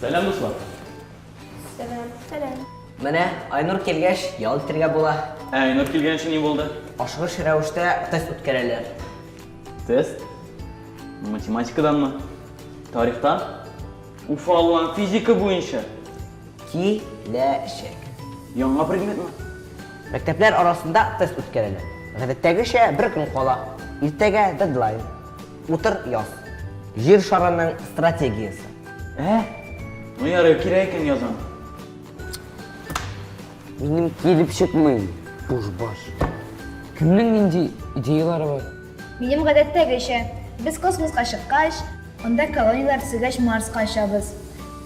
Сәлем, дуслар. Сәлем. Менә Айнур килгәч, ял итәргә була. Айнур килгән өчен ни булды? Ашыгыш рәвештә тест үткәрәләр. Тест? Математикаданмы? Тарихтан? Уфаллан физика буенча. Киләчәк. Яңа предметме? Мәктәпләр арасында тест үткәрәләр. Гадәттәгечә бер көн кала. Иртәгә дедлайн. Утыр яз. Җир шарының стратегиясе. Ну ярый, кирәк икән язам. Минем килеп чыкмый. Буш-баш. Кемнең нинди идеялары бар? Минем гадәттәгечә, без космоска чыккач, анда колониялар төзегәч Марска очабыз.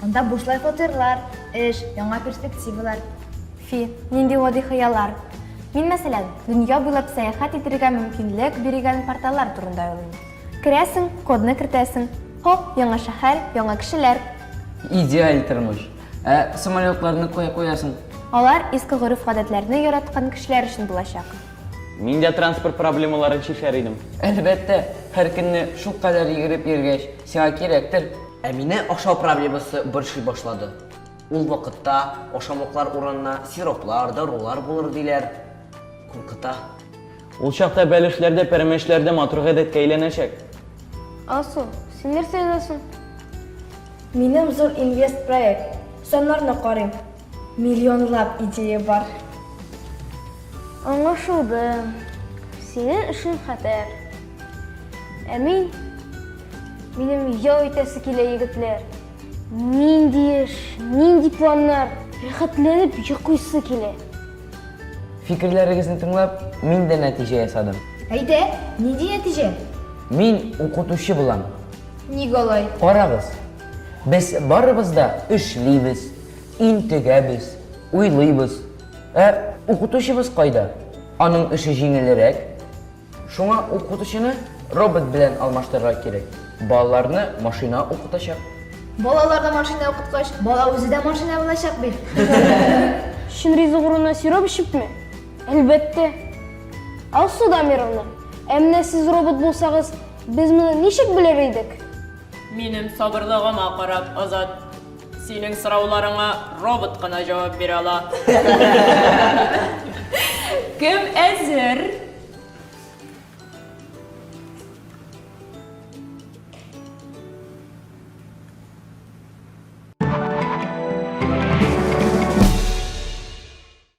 Анда бушлай фатирлар, эш, яңа перспективалар. Нинди гади хыяллар. Мин мәсәлән, дөнья буйлап сәяхәт итәргә мөмкинлек биргән порталлар турында уйлыйм. Керәсең, кодны кертәсең. Хоп, яңа шәһәр, яңа кешеләр. Идеаль тормыш. Самолетларны куясың. Алар иске гореф-гадәтләрне яраткан кешеләр өчен булачак. Мин дә транспорт проблемаларын чишәр идем. Әлбәттә, һәр көнне шул кадәр йөгереп йөргәч, сиңа кирәктер. Ә мине ашау проблемасы борчый башлады. Ул вакытта ашамлыклар урынына сироплар, дарулар булыр диләр. Куркыта. Ул чакта бәлешләрдә, пәрәмәчләрдә матур гадәткә әйләнәчәк. Асу, син нәрсә язасың? Минем зур инвест проект. Соннарны карыйм. Миллионлап идея бар. Аңлашылды. Синең эшең хәтәр. Ә минем ял итәсе килә егетләр. Нинди эш, нинди планнар, рәхәтләнеп йоклыйсы килә. Фикерләрегезне тыңлап, мин дә нәтиҗә ясадым. Әйдә, нинди нәтиҗә? Мин укытучы булам. Ник алай? Карагыз. Без барыбыз да эшлибез, интегәбез, уйлыйбыз. Укытучыбыз кайда? Аның эше җиңелрәк. Шуңа укытучыны робот белән алмаштырырга кирәк. Балаларны машина укытачак. Балаларда машина укыткач, бала үзе дә машина булачак бит. Шин ризык урынына сироп эчепме? Әлбәттә. Алсу Дамировна, әмма сез робот булсагыз, без моны ничек белер идек? Минем сабырлыгыма карап, Азат, синең сорауларыңа робот кына җавап бирә ала. Кем әзер?